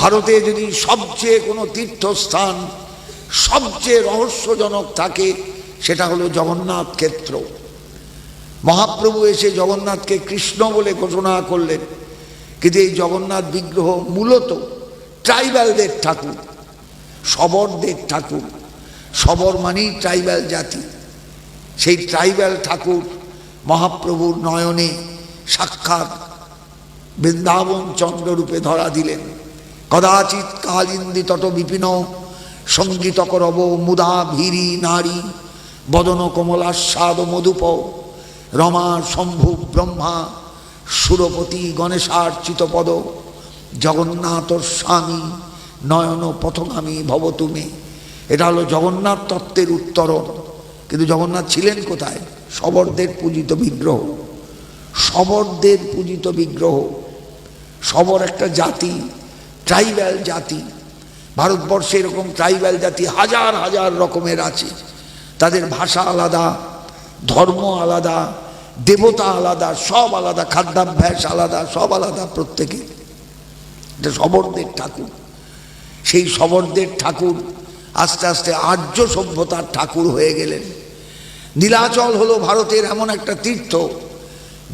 ভারতে যদি সবচেয়ে কোনো তীর্থস্থান সবচেয়ে রহস্যজনক থাকে সেটা হলো জগন্নাথ ক্ষেত্র। মহাপ্রভু এসে জগন্নাথকে কৃষ্ণ বলে ঘোষণা করলেন, কিন্তু এই জগন্নাথ বিগ্রহ মূলত ট্রাইবালদের ঠাকুর, শবরদের ঠাকুর। শবর মানেই ট্রাইবাল জাতি। সেই ট্রাইবাল ঠাকুর মহাপ্রভুর নয়নে সাক্ষাৎ বৃন্দাবন চন্দ্ররূপে ধরা দিলেন। কদাচিৎ কালিন্দি তট বিপিন সঙ্গীত করব মুদা ভীরি নারী বদন কমলাস্বাদ মধুপ রমা শম্ভু ব্রহ্মা সুরপতি গণেশার চিতপদ জগন্নাথ স্বামী নয়ন পথগামী ভব তুমি। এটা হলো জগন্নাথ তত্ত্বের উত্তরণ। কিন্তু জগন্নাথ ছিলেন কোথায়? শবরদের পূজিত বিগ্রহ, শবরদের পূজিত বিগ্রহ। শবর একটা জাতি, ট্রাইবাল জাতি। ভারতবর্ষে এরকম ট্রাইবাল জাতি হাজার হাজার রকমের আছে। তাদের ভাষা আলাদা, ধর্ম আলাদা, দেবতা আলাদা, সব আলাদা, খাদ্যাভ্যাস আলাদা, সব আলাদা প্রত্যেকে। এটা শবরদের ঠাকুর। সেই শবরদের ঠাকুর আস্তে আস্তে আর্য সভ্যতার ঠাকুর হয়ে গেলেন। নীলাচল হলো ভারতের এমন একটা তীর্থ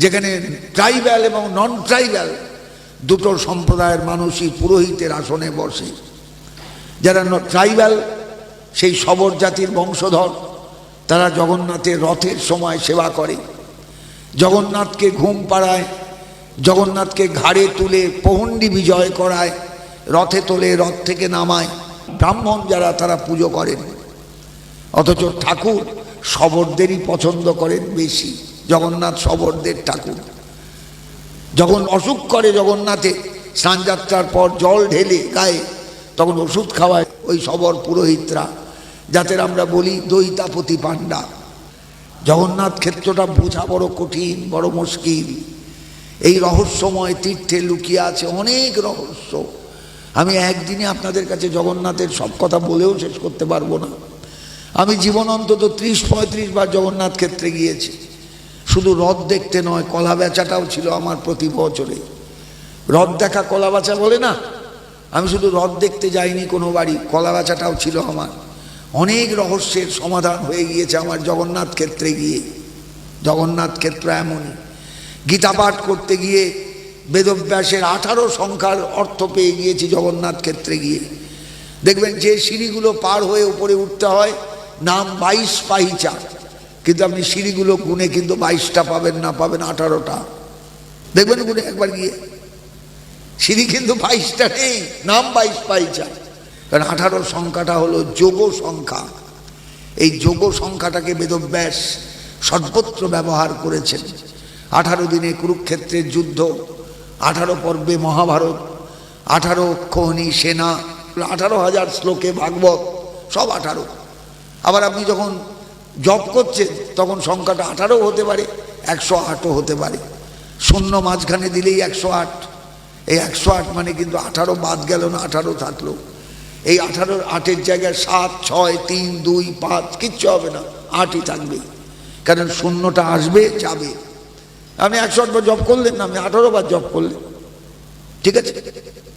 যেখানে ট্রাইবাল এবং নন ট্রাইবাল দুটো সম্প্রদায়ের মানুষই পুরোহিতের আসনে বসে। যারা ট্রাইবাল সেই শবর জাতির বংশধর, তারা জগন্নাথের রথের সময় সেবা করে, জগন্নাথকে ঘুম পাড়ায়, জগন্নাথকে ঘাড়ে তুলে পহণ্ডি বিজয় করায়, রথে তোলে, রথ থেকে নামায়। ব্রাহ্মণ যারা তারা পুজো করেন। অথচ ঠাকুর শবরদেরই পছন্দ করেন বেশি। জগন্নাথ শবরদের ঠাকুর। যখন অসুখ করে জগন্নাথে স্নানযাত্রার পর জল ঢেলে গায়ে, তখন ওষুধ খাওয়ায় ওই শবর পুরোহিতরা, যাতে আমরা বলি দৈতাপতি পাণ্ডা। জগন্নাথ ক্ষেত্রটা বোঝা বড় কঠিন, বড় মুশকিল। এই রহস্যময় তীর্থে লুকিয়ে আছে অনেক রহস্য। আমি একদিনে আপনাদের কাছে জগন্নাথের সব কথা বলেও শেষ করতে পারবো না। আমি জীবন অন্তত 30-35 বার জগন্নাথ ক্ষেত্রে গিয়েছি। শুধু রথ দেখতে নয়, কলা বেচাটাও ছিল আমার প্রতি বছরে। রথ দেখা কলা বেচা বলে না, আমি শুধু রথ দেখতে যাইনি কোনো বাড়ি, কলা বেচাটাও ছিল আমার। অনেক রহস্যের সমাধান হয়ে গিয়েছে আমার জগন্নাথ ক্ষেত্রে গিয়ে। জগন্নাথ ক্ষেত্র এমনই। গীতা পাঠ করতে গিয়ে বেদব্যাসের 18 সংখ্যার অর্থ পেয়ে গিয়েছি জগন্নাথ ক্ষেত্রে গিয়ে। দেখবেন যে সিঁড়িগুলো পার হয়ে উপরে উঠতে হয় নাম 22 পাহিচা, কিন্তু আপনি সিঁড়িগুলো গুনে কিন্তু 22টা পাবেন না, পাবেন 18টা। দেখবেন গুনে একবার গিয়ে, সিঁড়ি কিন্তু 22টা নেই, নাম 22 পাহিচা। কারণ 18 সংখ্যাটা হলো যোগ সংখ্যা। এই যোগ সংখ্যাটাকে বেদব্যাস সর্বত্র ব্যবহার করেছেন। 18 দিনে কুরুক্ষেত্রের যুদ্ধ, 18 পর্বে মহাভারত, 18 অক্ষৌহিণী সেনা, 18,000 শ্লোকে ভাগবত, সব 18। আবার আপনি যখন জপ করছেন তখন সংখ্যাটা 18 হতে পারে, 108ও হতে পারে। শূন্য মাঝখানে দিলেই 108। এই 108 মানে কিন্তু 18 বাদ গেল না, 18 থাকলো। এই 18-র 8-এর জায়গায় 7, 6, 3, 2, 5 কিচ্ছু হবে না, 8ই থাকবে। কারণ শূন্যটা আসবে যাবে। আপনি 108 বার জপ করলেন না, আপনি 18 বার জপ করলেন, ঠিক আছে?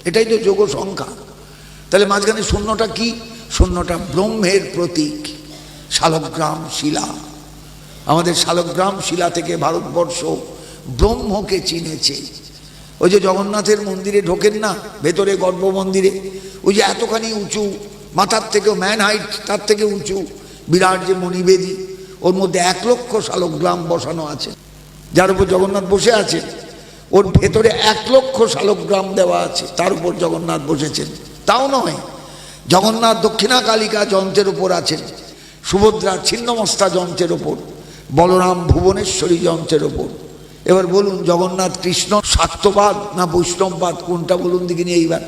এটাই তো যোগ সংখ্যা। তাহলে মাঝখানে শূন্যটা কি? শূন্যটা ব্রহ্মের প্রতীক। শালগ্রাম শিলা, আমাদের শালগ্রাম শিলা থেকে ভারতবর্ষ ব্রহ্মকে চিনেছে। ওই যে জগন্নাথের মন্দিরে ঢোকেন না, ভেতরে গর্ভ মন্দিরে, ওই যে এতখানি উঁচু, মাথার থেকেও ম্যান হাইট তার থেকে উঁচু বিরাট যে মণিবেদী, ওর মধ্যে 1 লক্ষ শালগ্রাম বসানো আছে। যার উপর জগন্নাথ বসে আছে ওর ভেতরে 1 লক্ষ শালগ্রাম দেওয়া আছে, তার উপর জগন্নাথ বসেছেন। তাও নয়, জগন্নাথ দক্ষিণা কালিকা যন্ত্রের উপর আছেন, সুভদ্রা ছিন্নমস্তা যন্ত্রের ওপর, বলরাম ভুবনেশ্বরী যন্ত্রের ওপর। এবার বলুন জগন্নাথ কৃষ্ণ শাক্তবাদ না বৈষ্ণববাদ, কোনটা বলুন দেখিনি? এইবার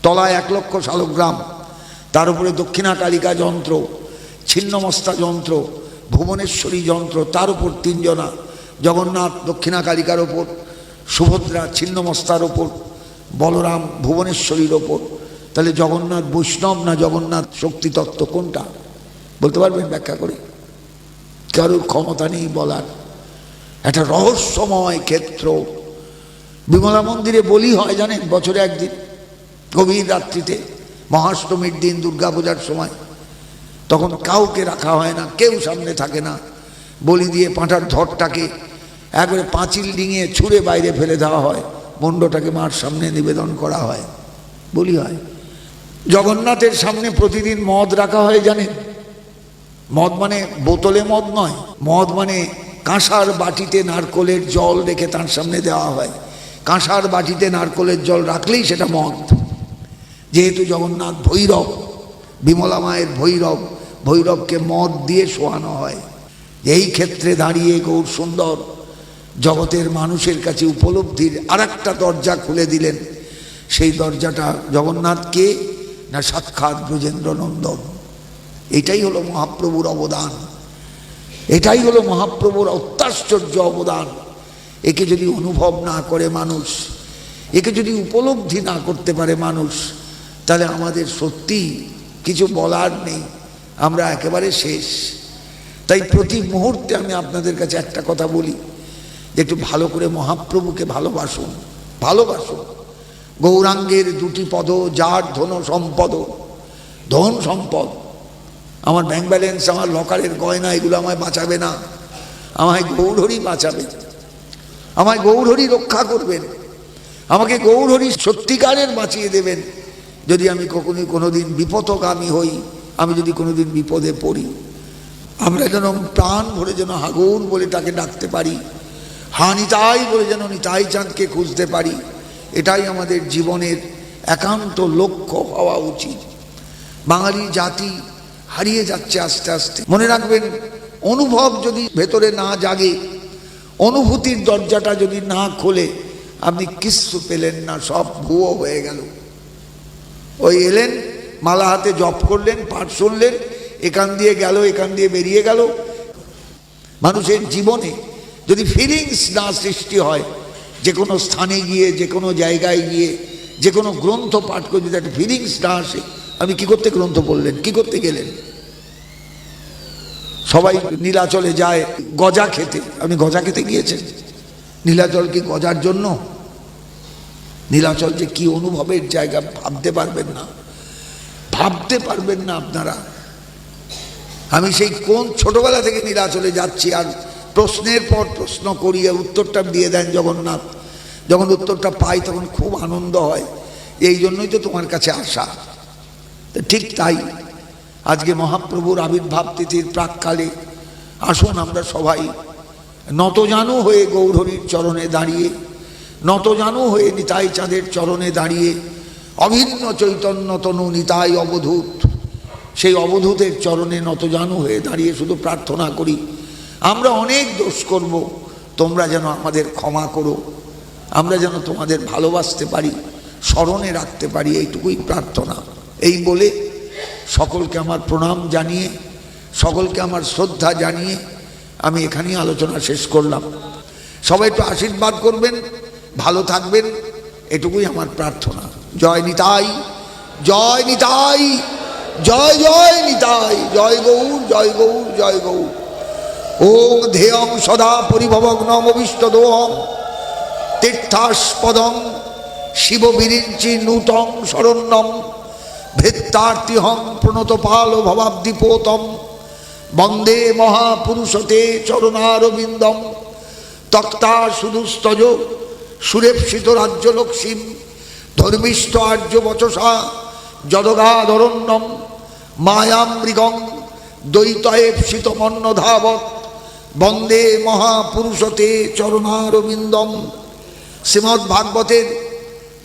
তলায় 1 লক্ষ শালগ্রাম, তার উপরে দক্ষিণা কালিকা যন্ত্র, ছিন্নমস্তা যন্ত্র, ভুবনেশ্বরী যন্ত্র, তার উপর 3 জনা, জগন্নাথ দক্ষিণা কালিকার ওপর, সুভদ্রা ছিন্নমস্তার ওপর, বলরাম ভুবনেশ্বরীর ওপর। তাহলে জগন্নাথ বৈষ্ণব না জগন্নাথ শক্তিতত্ত্ব, কোনটা বলতে পারবেন ব্যাখ্যা করে? কারোর ক্ষমতা নেই বলার। একটা রহস্যময় ক্ষেত্র। বিমলা মন্দিরে বলি হয় জানেন, বছরে একদিন। গভীর রাত্রিতে, মহাষ্টমীর দিন, দুর্গাপূজার সময়, তখন কাউকে রাখা হয় না, কেউ সামনে থাকে না। বলি দিয়ে পাঁঠার ধরটাকে একবারে পাঁচিল ডিঙিয়ে ছুঁড়ে বাইরে ফেলে দেওয়া হয়, মুন্ডটাকে মার সামনে নিবেদন করা হয়, বলি হয়। জগন্নাথের সামনে প্রতিদিন মদ রাখা হয়, জানেন? মদ মানে বোতলে মদ নয়, মদ মানে কাঁসার বাটিতে নারকোলের জল রেখে তার সামনে দেওয়া হয়। কাঁসার বাটিতে নারকোলের জল রাখলেই সেটা মদ। যেহেতু জগন্নাথ ভৈরব, বিমলা মায়ের ভৈরব, ভৈরবকে মদ দিয়ে শোয়ানো হয়। এই ক্ষেত্রে দাঁড়িয়ে গৌর সুন্দর জগতের মানুষের কাছে উপলব্ধির আর একটা দরজা খুলে দিলেন। সেই দরজাটা জগন্নাথকে না সাক্ষাৎ ব্রজেন্দ্র নন্দন। এটাই হলো মহাপ্রভুর অবদান, এটাই হলো মহাপ্রভুর অত্যাশ্চর্য অবদান। একে যদি অনুভব না করে মানুষ, একে যদি উপলব্ধি না করতে পারে মানুষ, তাহলে আমাদের সত্যি কিছু বলার নেই, আমরা একেবারে শেষ। তাই প্রতি মুহূর্তে আমি আপনাদের কাছে একটা কথা বলি, যে একটু ভালো করে মহাপ্রভুকে ভালোবাসুন, ভালোবাসুন। গৌরাঙ্গের দুটি পদ, যার ধন সম্পদ, ধন সম্পদ। আমার ব্যাংক ব্যালেন্স, আমার লকারের গয়না, এগুলো আমায় বাঁচাবে না, আমায় গৌরহরি বাঁচাবে, আমায় গৌরহরি রক্ষা করবেন, আমাকে গৌরহরি সত্যিকারের বাঁচিয়ে দেবেন। যদি আমি কোনোদিন বিপদগামী হই, আমি যদি কোনোদিন বিপদে পড়ি, আমরা যেন প্রাণ ভরে যেন হাগৌর বলে তাকে ডাকতে পারি, হা নিতাই বলে যেন নিতাই চাঁদকে খুঁজতে পারি। এটাই আমাদের জীবনের একান্ত লক্ষ্য হওয়া উচিত। বাঙালি জাতি হারিয়ে যাচ্ছে আস্তে আস্তে। মনে রাখবেন, অনুভব যদি ভেতরে না জাগে, অনুভূতির দরজাটা যদি না খোলে, আপনি কিচ্ছু পেলেন না, সব ভুয়ো হয়ে গেল। ওই এলেন, মালা হাতে জপ করলেন, পাঠ শুনলেন, এখান দিয়ে গেল, এখান দিয়ে বেরিয়ে গেল। মানুষের জীবনে যদি ফিলিংস না সৃষ্টি হয়, যে কোনো স্থানে গিয়ে, যে কোনো জায়গায় গিয়ে, যে কোনো গ্রন্থ পাঠ করে যদি একটা ফিলিংস না আসে, আপনি কি করতে গ্রন্থ পড়লেন, কি করতে গেলেন? সবাই নীলাচলে যায় গজা খেতে, আপনি গজা খেতে গিয়েছেন? নীলাচল কি গজার জন্য? নীলাচল যে কি অনুভবের জায়গা ভাবতে পারবেন না, ভাবতে পারবেন না আপনারা। আমি সেই কোন ছোটবেলা থেকে নীলাচলে যাচ্ছি, আর প্রশ্নের পর প্রশ্ন করিয়ে উত্তরটা দিয়ে দেন জগন্নাথ। যখন উত্তরটা পাই তখন খুব আনন্দ হয়, এই জন্যই তো তোমার কাছে আসা। ঠিক তাই আজকে মহাপ্রভুর আবির্ভাব তিথির প্রাককালে আসুন আমরা সবাই নতজানু হয়ে গৌরহরির চরণে দাঁড়িয়ে, নতজানু হয়ে নিতাই চাঁদের চরণে দাঁড়িয়ে, অভিন্ন চৈতন্য তনু নিতাই অবধূত, সেই অবধূতের চরণে নতজানু হয়ে দাঁড়িয়ে শুধু প্রার্থনা করি, আমরা অনেক দোষ করব, তোমরা যেন আমাদের ক্ষমা করো, আমরা যেন তোমাদের ভালোবাসতে পারি, স্মরণে রাখতে পারি, এইটুকুই প্রার্থনা। এই বলে সকলকে আমার প্রণাম জানিয়ে, সকলকে আমার শ্রদ্ধা জানিয়ে আমি এখানেই আলোচনা শেষ করলাম। সবাই একটু আশীর্বাদ করবেন, ভালো থাকবেন, এটুকুই আমার প্রার্থনা। জয় নিতাই, জয় নিতাই, জয় জয় নিতাই, জয় গৌর, জয় গৌর, জয় গৌর। ওং ধেয়ং সদা পরিভবগ্নম অবিষ্টদোহং তীর্থাস্পদং শিববিরিঞ্চি নূতং শরণ্যম ভৃত্তার্তিহং প্রণতপাল ভবাব্দিপোতম বন্দে মহাপুরুষতে চরণারবিন্দম তক্তা সুদুস্তজ সুরেপ্সিত রাজ্যলক্ষ্মীম ধর্মিষ্ঠ আর্য বচসা যদগাধরণ্যম মায়ামৃগং দ্বৈতয়েপ্সিত মন্নধাবৎ বন্দে মহাপুরুষতে চরণারবিন্দম। শ্রীমদ্ ভাগবতের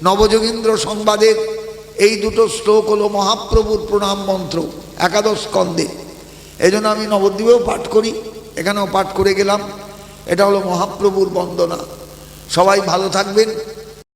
নবযোগীন্দ্র সংবাদের এই দুটো শ্লোক হলো মহাপ্রভুর প্রণাম মন্ত্র, একাদশ স্কন্ধে। এই জন্য আমি নবদ্বীপেও পাঠ করি, এখানেও পাঠ করে গেলাম। এটা হলো মহাপ্রভুর বন্দনা। সবাই ভালো থাকবেন।